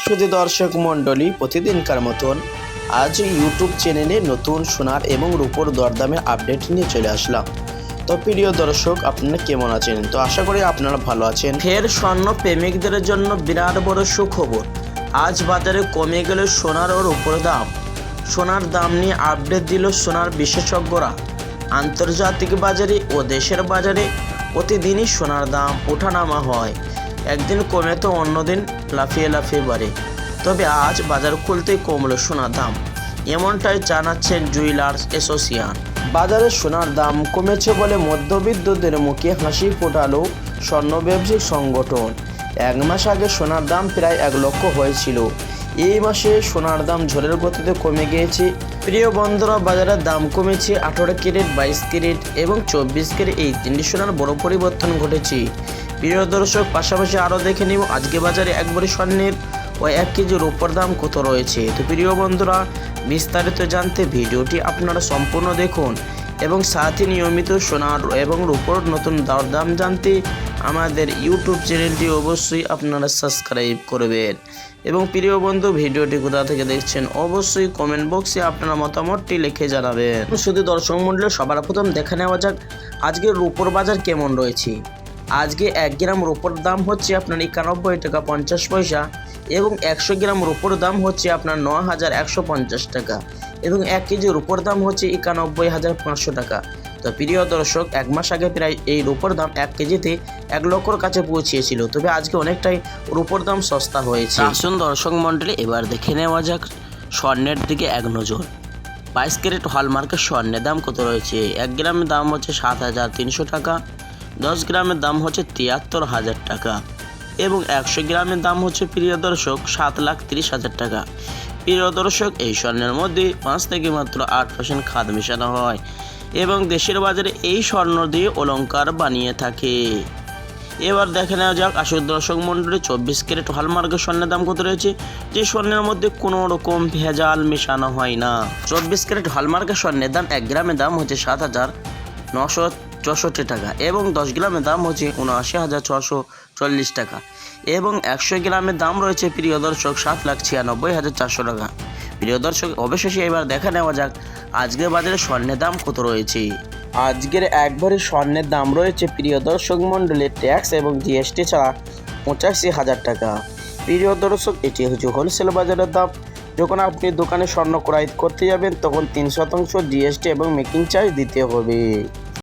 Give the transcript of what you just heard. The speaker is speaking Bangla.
শুধু দর্শক মণ্ডলী, প্রতিদিনকার মতন আজ ইউটিউব চ্যানেলে নতুন সোনার এবং রূপোর দরদামের আপডেট নিয়ে চলে আসলাম। তো প্রিয় দর্শক, আপনারা কেমন আছেন? তো আশা করি আপনারা ভালো আছেন। ফের স্বর্ণ প্রেমিকদের জন্য বিরাট বড় সুখবর। আজ বাজারে কমে গেল সোনার ও রূপোর দাম। সোনার দাম নিয়ে আপডেট দিল সোনার বিশেষজ্ঞরা। আন্তর্জাতিক বাজারে ও দেশের বাজারে প্রতিদিনই সোনার দাম ওঠানামা হয়। একদিন কমে তো অন্যদিন লাফিয়ে লাফিয়ে বাড়ে। তবে আজ বাজার খুলতেই কমলো সোনার দাম, এমনটাই জানাচ্ছেন জুয়েলার্স অ্যাসোসিয়েশন। বাজারে সোনার দাম কমেছে বলে মধ্যবিত্তদের মুখে হাসি ফোটালো স্বর্ণ ব্যবসায়িক সংগঠন। এক মাস আগে সোনার দাম প্রায় 1 লক্ষ হয়েছিল। এই মাসে সোনার দাম ঝড়ের গতিতে কমে গিয়েছে। প্রিয় বন্ধুরা, বাজারের দাম কমেছে। 18 ক্যারেট, 22 ক্যারেট এবং 24 ক্যারেট এই 3টি সোনার বড় পরিবর্তন ঘটেছে। প্রিয় দর্শক, পাশাপাশি আরও দেখে নিব আজকে বাজারে 1 ভরি স্বর্ণের ও 1 কেজি রূপোর দাম কত রয়েছে। তো প্রিয় বন্ধুরা, বিস্তারিত জানতে ভিডিওটি আপনারা সম্পূর্ণ দেখুন এবং সাথে নিয়মিত সোনার এবং রূপোর নতুন দরদাম জানতে আমাদের ইউটিউব চ্যানেলটি অবশ্যই আপনারা সাবস্ক্রাইব করবেন। এবং প্রিয় বন্ধু, ভিডিওটি কোথা থেকে দেখছেন অবশ্যই কমেন্ট বক্সে আপনার মতামতটি লিখে জানাবেন। শুধু দর্শক মণ্ডলী, সবার প্রথম দেখে নেওয়া যাক আজকে রূপোর বাজার কেমন রয়েছে। আজকে 1 গ্রাম রূপোর দাম হচ্ছে আপনার 91 টাকা 50 পয়সা এবং 100 গ্রাম রূপোর দাম হচ্ছে আপনার 9150 টাকা এবং 1 কেজি রূপোর দাম হচ্ছে 91,500 টাকা। তো প্রিয় দর্শক, 1 মাস আগে প্রায় এই রূপোর দাম 1 কেজিতে 1 লক্ষর কাছে পৌঁছিয়েছিল। তবে আজকে অনেকটাই রূপোর দাম সস্তা হয়েছে। আসুন দর্শক মণ্ডলী, এবার দেখে নেওয়া যাক স্বর্ণের দিকে এক নজর। 22 ক্যারেট হলমার্কের স্বর্ণের দাম কত রয়েছে। 1 গ্রামের দাম হচ্ছে 7,300 টাকা, 10 গ্রামের দাম হচ্ছে 73,000 টাকা এবং 100 গ্রামের দাম হচ্ছে প্রিয় দর্শক 7,30,000 টাকা। প্রিয় দর্শক, এই স্বর্ণের মধ্যে 5 থেকে মাত্র 8% খাদ মেশানো হয় এবং দেশের বাজারে এই স্বর্ণ দিয়ে অলংকার বানিয়ে থাকে। এবার দেখে নেওয়া যাক আসল দর্শক মণ্ডলী 24 ক্যারেট হলমার্কের স্বর্ণের দাম কত রয়েছে, যে স্বর্ণের মধ্যে কোনো রকম ভেজাল মেশানো হয় না। 24 ক্যারেট হলমার্কের স্বর্ণের দাম 1 গ্রামের দাম হচ্ছে 7,964 টাকা এবং 10 গ্রামের দাম হচ্ছে 79,640 টাকা এবং 100 গ্রামের দাম রয়েছে প্রিয় দর্শক 7,96,400 টাকা। প্রিয় দর্শক, অবশেষে এবার দেখা নেওয়া যাক আজকের বাজারে স্বর্ণের দাম কত রয়েছে। আজকের 1 ভরি স্বর্ণের দাম রয়েছে প্রিয় দর্শক মণ্ডলী ট্যাক্স এবং জিএসটি ছাড়া 85,000 টাকা। প্রিয় দর্শক, এটি হচ্ছে হোলসেল বাজারের দাম। যখন আপনি দোকানে স্বর্ণ ক্রয় করতে যাবেন তখন 3% জিএসটি এবং মেকিং চার্জ দিতে হবে।